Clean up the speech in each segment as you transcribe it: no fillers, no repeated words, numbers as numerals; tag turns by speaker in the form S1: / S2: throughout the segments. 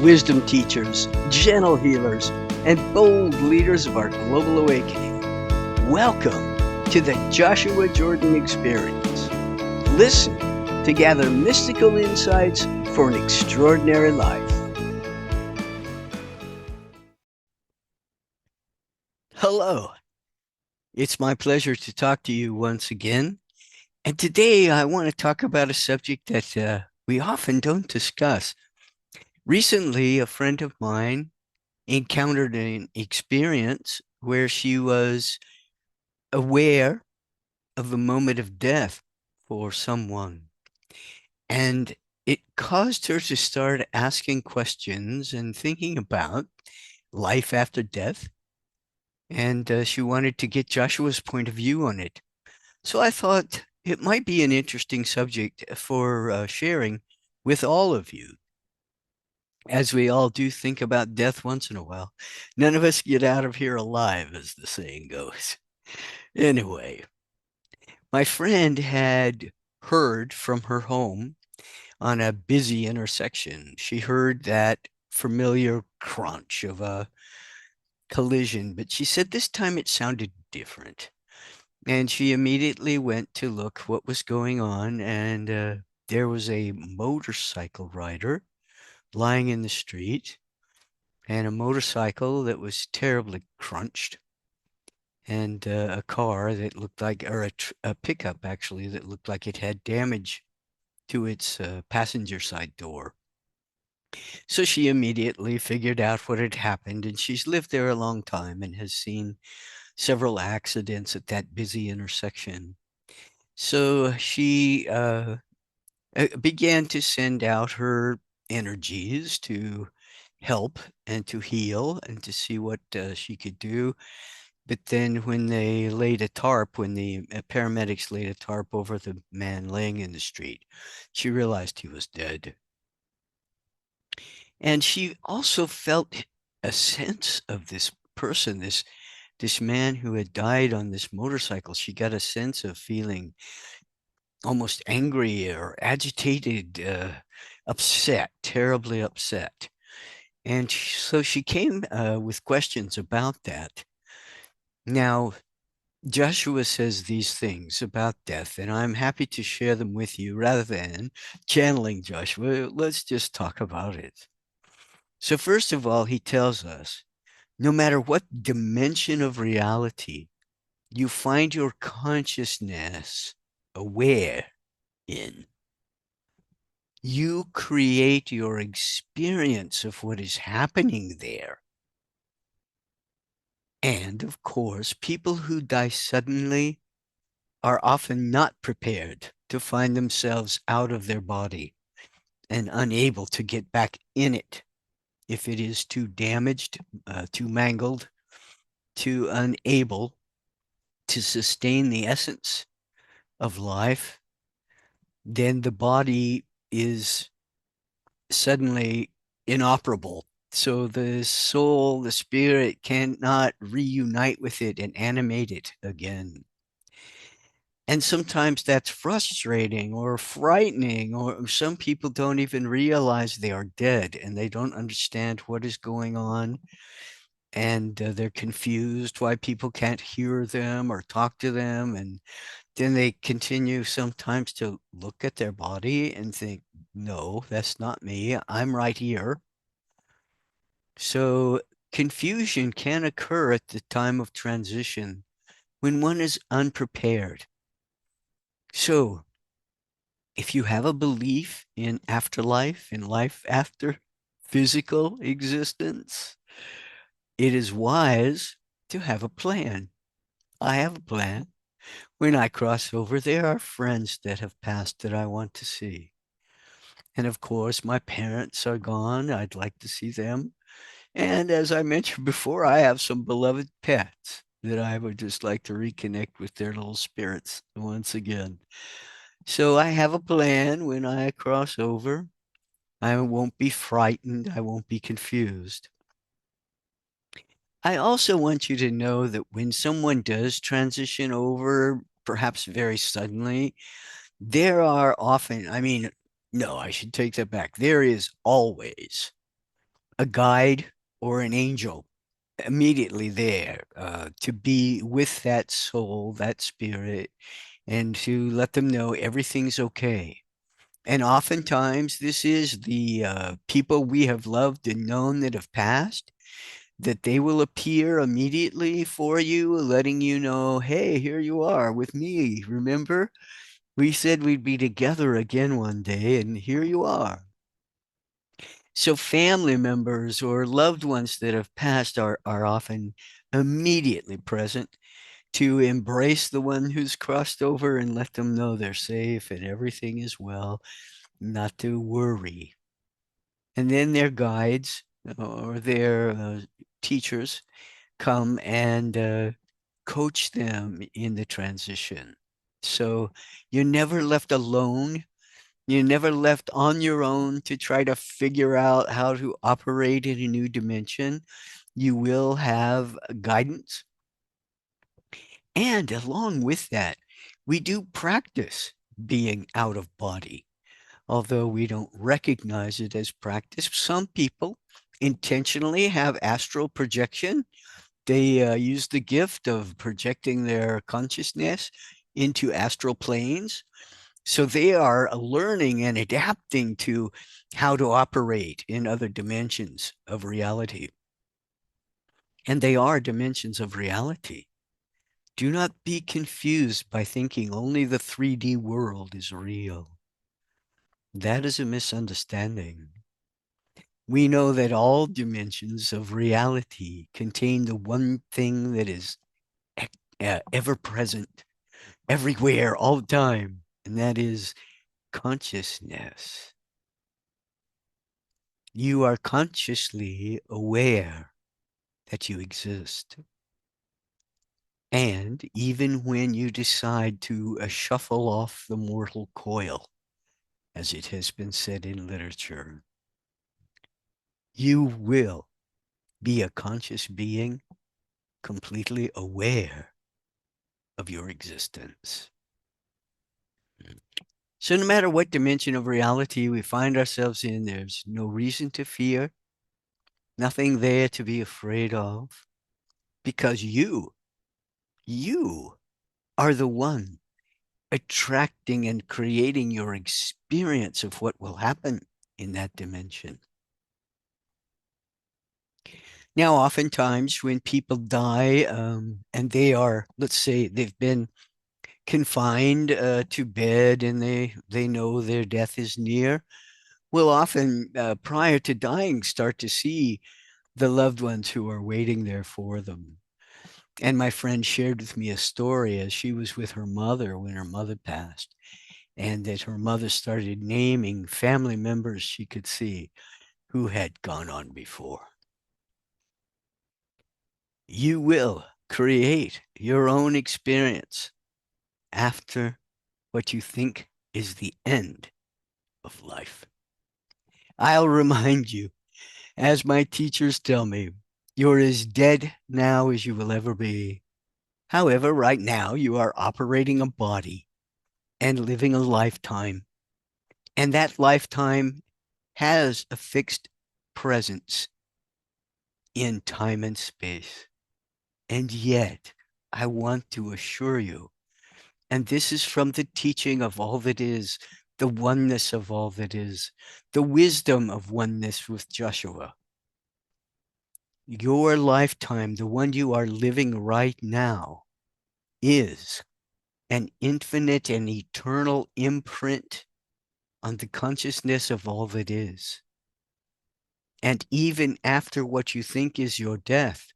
S1: wisdom teachers, gentle healers, and bold leaders of our global awakening. Welcome to the Joshua Jordan Experience. Listen to gather mystical insights for an extraordinary life. Hello. It's my pleasure to talk to you once again. And today I want to talk about a subject that we often don't discuss. Recently, a friend of mine encountered an experience where she was aware of the moment of death for someone. And it caused her to start asking questions and thinking about life after death. And she wanted to get Joshua's point of view on it. So I thought it might be an interesting subject for sharing with all of you, as we all do think about death once in a while. None of us get out of here alive, as the saying goes. Anyway, my friend had heard from her home on a busy intersection. She heard that familiar crunch of a collision, but she said this time it sounded different. And she immediately went to look what was going on, and there was a motorcycle rider lying in the street, and a motorcycle that was terribly crunched, and a car that looked like, or a pickup actually, that looked like it had damage to its passenger side door. So she immediately figured out what had happened, and she's lived there a long time and has seen several accidents at that busy intersection. So she began to send out her energies to help and to heal and to see what she could do. But then when they laid a tarp, when the paramedics laid a tarp over the man laying in the street, she realized he was dead. And she also felt a sense of this person, this man who had died on this motorcycle. She got a sense of feeling almost angry or agitated, upset, terribly upset. And so she came with questions about that. Now, Joshua says these things about death, and I'm happy to share them with you rather than channeling Joshua. Let's just talk about it. So, first of all, he tells us no matter what dimension of reality you find your consciousness aware in, you create your experience of what is happening there. And of course, people who die suddenly are often not prepared to find themselves out of their body and unable to get back in it if it is too damaged, too mangled, too unable to sustain the essence of life. Then the body is suddenly inoperable. So the soul, the spirit cannot reunite with it and animate it again. And sometimes that's frustrating or frightening, or some people don't even realize they are dead and they don't understand what is going on. And they're confused why people can't hear them or talk to them. And then they continue sometimes to look at their body and think, no, that's not me. I'm right here. So confusion can occur at the time of transition when one is unprepared. So if you have a belief in afterlife, in life after physical existence, it is wise to have a plan. I have a plan. When I cross over, there are friends that have passed that I want to see. And of course, my parents are gone. I'd like to see them. And as I mentioned before, I have some beloved pets that I would just like to reconnect with their little spirits once again. So I have a plan when I cross over. I won't be frightened. I won't be confused. I also want you to know that when someone does transition over, perhaps very suddenly, there are often, I mean, no, I should take that back. There is always a guide or an angel immediately there to be with that soul, that spirit, and to let them know everything's okay. And oftentimes, this is the people we have loved and known that have passed, that they will appear immediately for you, letting you know, hey, here you are with me. Remember, we said we'd be together again one day, and here you are. So, family members or loved ones that have passed are often immediately present to embrace the one who's crossed over and let them know they're safe and everything is well, not to worry. And then their guides or their teachers come and coach them in the transition. So you're never left alone. You're never left on your own to try to figure out how to operate in a new dimension. You will have guidance. And along with that, we do practice being out of body. Although we don't recognize it as practice, some people intentionally have astral projection. They use the gift of projecting their consciousness into astral planes. So they are learning and adapting to how to operate in other dimensions of reality. And they are dimensions of reality. Do not be confused by thinking only the 3D world is real. That is a misunderstanding. We know that all dimensions of reality contain the one thing that is ever present, everywhere, all the time, and that is consciousness. You are consciously aware that you exist. And even when you decide to shuffle off the mortal coil, as it has been said in literature, you will be a conscious being completely aware of your existence. So, no matter what dimension of reality we find ourselves in, there's no reason to fear, nothing there to be afraid of, because you are the one attracting and creating your experience of what will happen in that dimension. Now, oftentimes when people die and they are, let's say, they've been confined to bed and they know their death is near, will often, prior to dying, start to see the loved ones who are waiting there for them. And my friend shared with me a story as she was with her mother when her mother passed, and that her mother started naming family members she could see who had gone on before. You will create your own experience after what you think is the end of life. I'll remind you, as my teachers tell me, you're as dead now as you will ever be. However, right now you are operating a body and living a lifetime. And that lifetime has a fixed presence in time and space. And yet, I want to assure you, and this is from the teaching of all that is, the oneness of all that is, the wisdom of oneness with Joshua. Your lifetime, the one you are living right now, is an infinite and eternal imprint on the consciousness of all that is. And even after what you think is your death,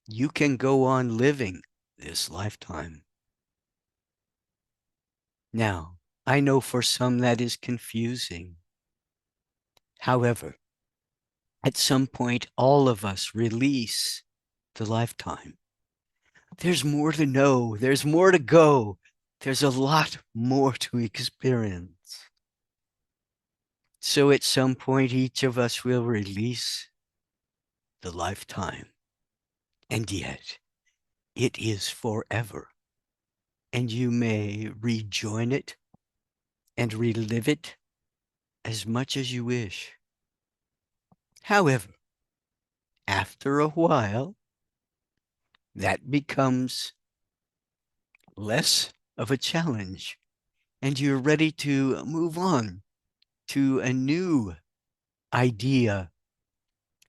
S1: you can go on living this lifetime. Now, I know for some that is confusing. However, at some point, all of us release the lifetime. There's more to know. There's more to go. There's a lot more to experience. So at some point, each of us will release the lifetime. And yet, it is forever. And you may rejoin it and relive it as much as you wish. However, after a while, that becomes less of a challenge, and you're ready to move on to a new idea,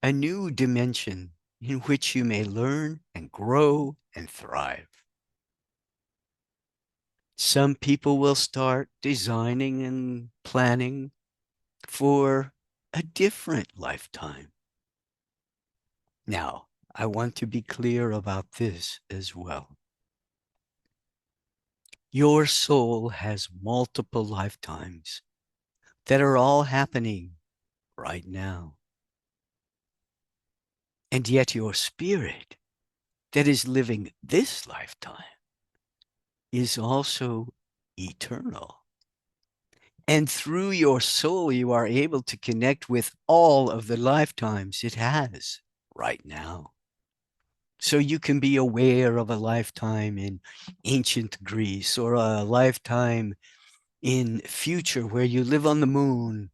S1: a new dimension in which you may learn and grow and thrive. Some people will start designing and planning for a different lifetime. Now, I want to be clear about this as well. Your soul has multiple lifetimes that are all happening right now. And yet your spirit that is living this lifetime is also eternal. And through your soul, you are able to connect with all of the lifetimes it has right now. So you can be aware of a lifetime in ancient Greece or a lifetime in future where you live on the moon,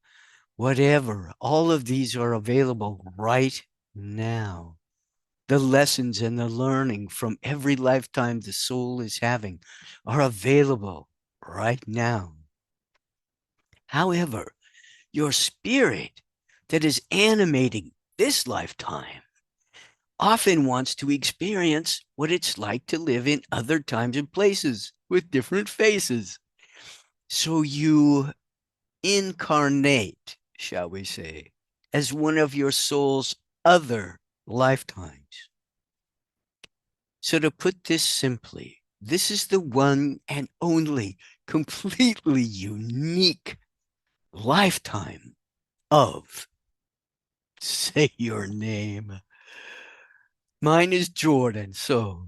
S1: whatever. All of these are available right now. The lessons and the learning from every lifetime the soul is having are available right now. However, your spirit that is animating this lifetime often wants to experience what it's like to live in other times and places with different faces. So you incarnate, shall we say, as one of your soul's other lifetimes. So to put this simply, this is the one and only completely unique lifetime of, say your name. Mine is Jordan, so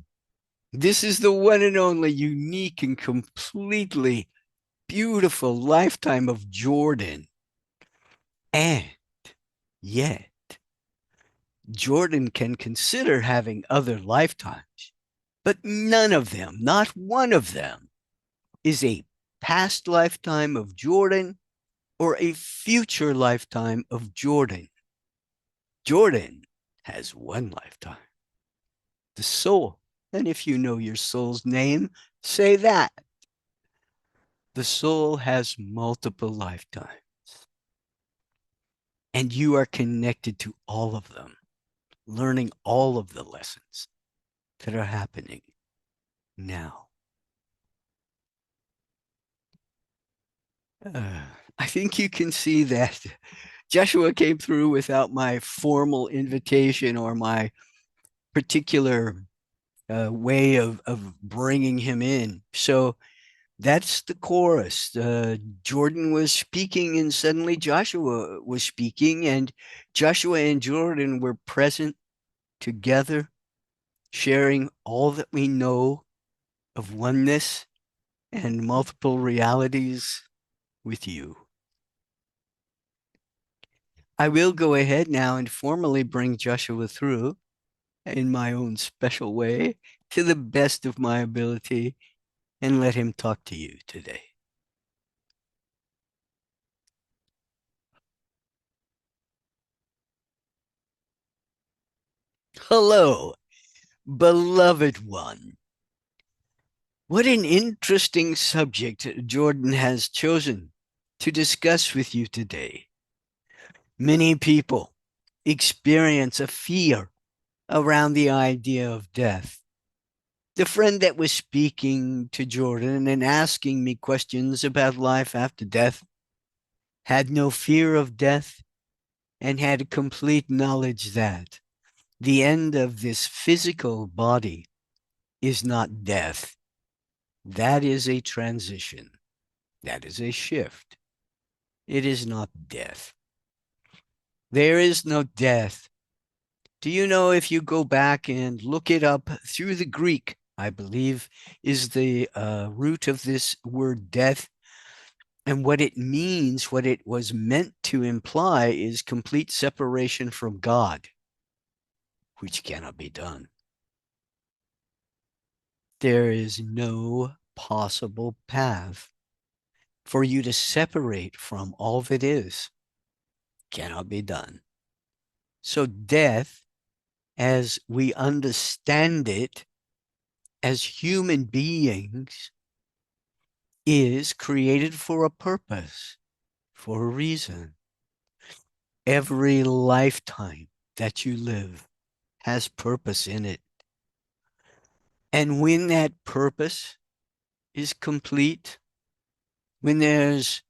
S1: this is the one and only unique and completely beautiful lifetime of Jordan. And yet, Jordan can consider having other lifetimes, but none of them, not one of them, is a past lifetime of Jordan or a future lifetime of Jordan. Jordan has one lifetime, the soul. And if you know your soul's name, say that. The soul has multiple lifetimes, and you are connected to all of them, learning all of the lessons that are happening now. Uh, I think you can see that Joshua came through without my formal invitation or my particular way of bringing him in. So that's the chorus. Jordan was speaking, and suddenly Joshua was speaking, and Joshua and Jordan were present together, sharing all that we know of oneness and multiple realities with you. I will go ahead now and formally bring Joshua through in my own special way to the best of my ability and let him talk to you today. Hello, beloved one. What an interesting subject Jordan has chosen to discuss with you today. Many people experience a fear around the idea of death. The friend that was speaking to Jordan and asking me questions about life after death had no fear of death and had complete knowledge that the end of this physical body is not death. That is a transition. That is a shift. It is not death. There is no death. Do you know, if you go back and look it up through the Greek, I believe is the root of this word death, and what it means, what it was meant to imply is complete separation from God, which cannot be done. There is no possible path for you to separate from all that is. Cannot be done. So death, as we understand it as human beings, is created for a purpose, for a reason. Every lifetime that you live has purpose in it. And when that purpose is complete, when there's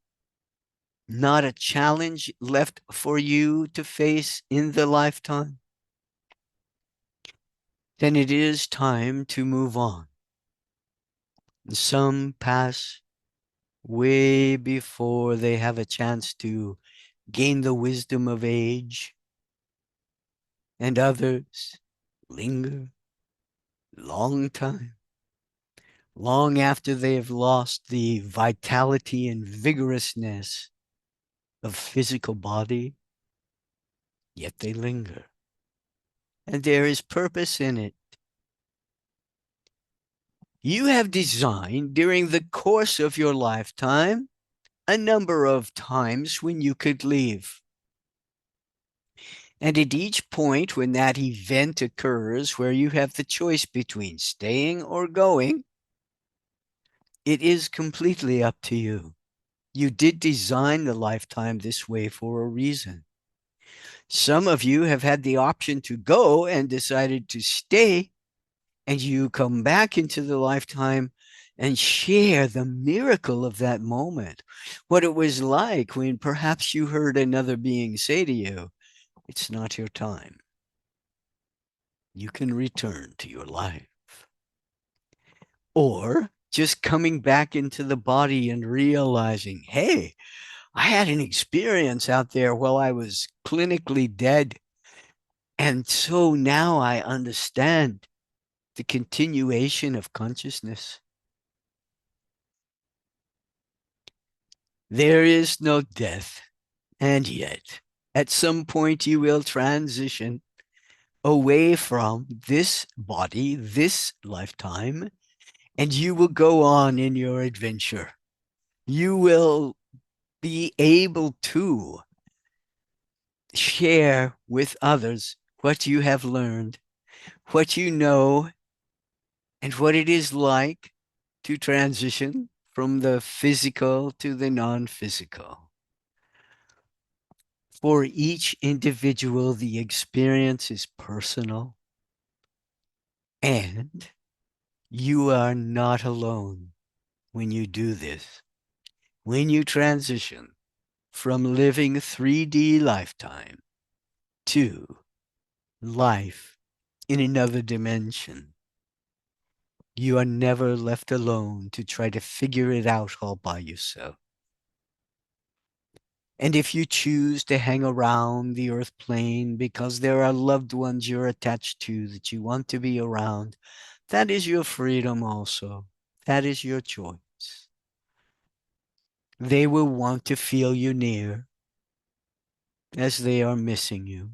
S1: not a challenge left for you to face in the lifetime, then it is time to move on. Some pass way before they have a chance to gain the wisdom of age, and others linger long time, long after they have lost the vitality and vigorousness of physical body, yet they linger. And there is purpose in it. You have designed during the course of your lifetime a number of times when you could leave. And at each point when that event occurs where you have the choice between staying or going, it is completely up to you. You did design the lifetime this way for a reason. Some of you have had the option to go and decided to stay, and you come back into the lifetime and share the miracle of that moment. What it was like when perhaps you heard another being say to you, "It's not your time. You can return to your life." Or just coming back into the body and realizing, "Hey, I had an experience out there while I was clinically dead. And so now I understand the continuation of consciousness. There is no death. And yet, at some point, you will transition away from this body, this lifetime, and you will go on in your adventure. You will be able to share with others what you have learned, what you know, and what it is like to transition from the physical to the non-physical. For each individual, the experience is personal, and you are not alone when you do this. When you transition from living 3D lifetime to life in another dimension, you are never left alone to try to figure it out all by yourself. And if you choose to hang around the earth plane because there are loved ones you're attached to that you want to be around, that is your freedom also. That is your choice. They will want to feel you near as they are missing you.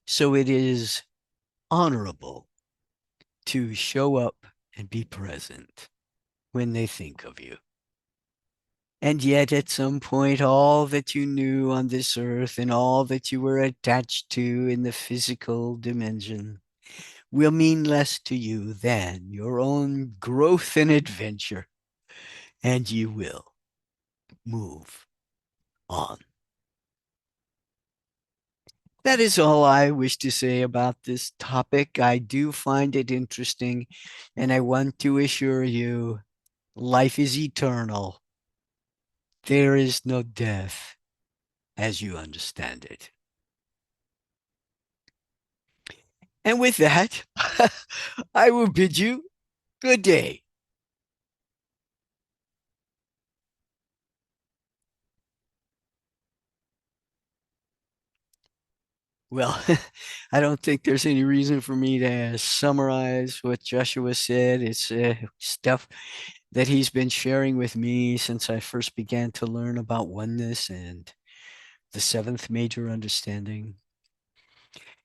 S1: So it is honorable to show up and be present when they think of you. And yet, at some point, all that you knew on this earth and all that you were attached to in the physical dimension will mean less to you than your own growth and adventure, and you will move on. That is all I wish to say about this topic. I do find it interesting, and I want to assure you life is eternal. There is no death as you understand it. And with that, I will bid you good day. Well, I don't think there's any reason for me to summarize what Joshua said. It's stuff that he's been sharing with me since I first began to learn about oneness and the seventh major understanding.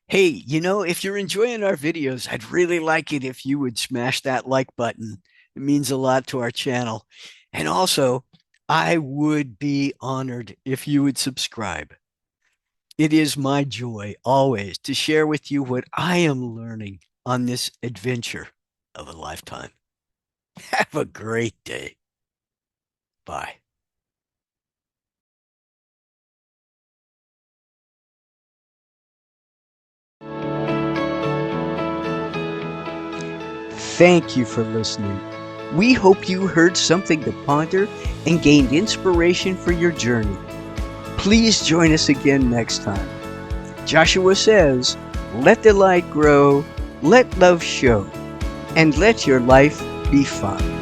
S1: Hey, if you're enjoying our videos, I'd really like it if you would smash that like button. It means a lot to our channel. And also, I would be honored if you would subscribe. It is my joy always to share with you what I am learning on this adventure of a lifetime. Have a great day. Bye. Thank you for listening. We hope you heard something to ponder and gained inspiration for your journey. Please join us again next time. Joshua says, let the light grow, let love show, and let your life be fun.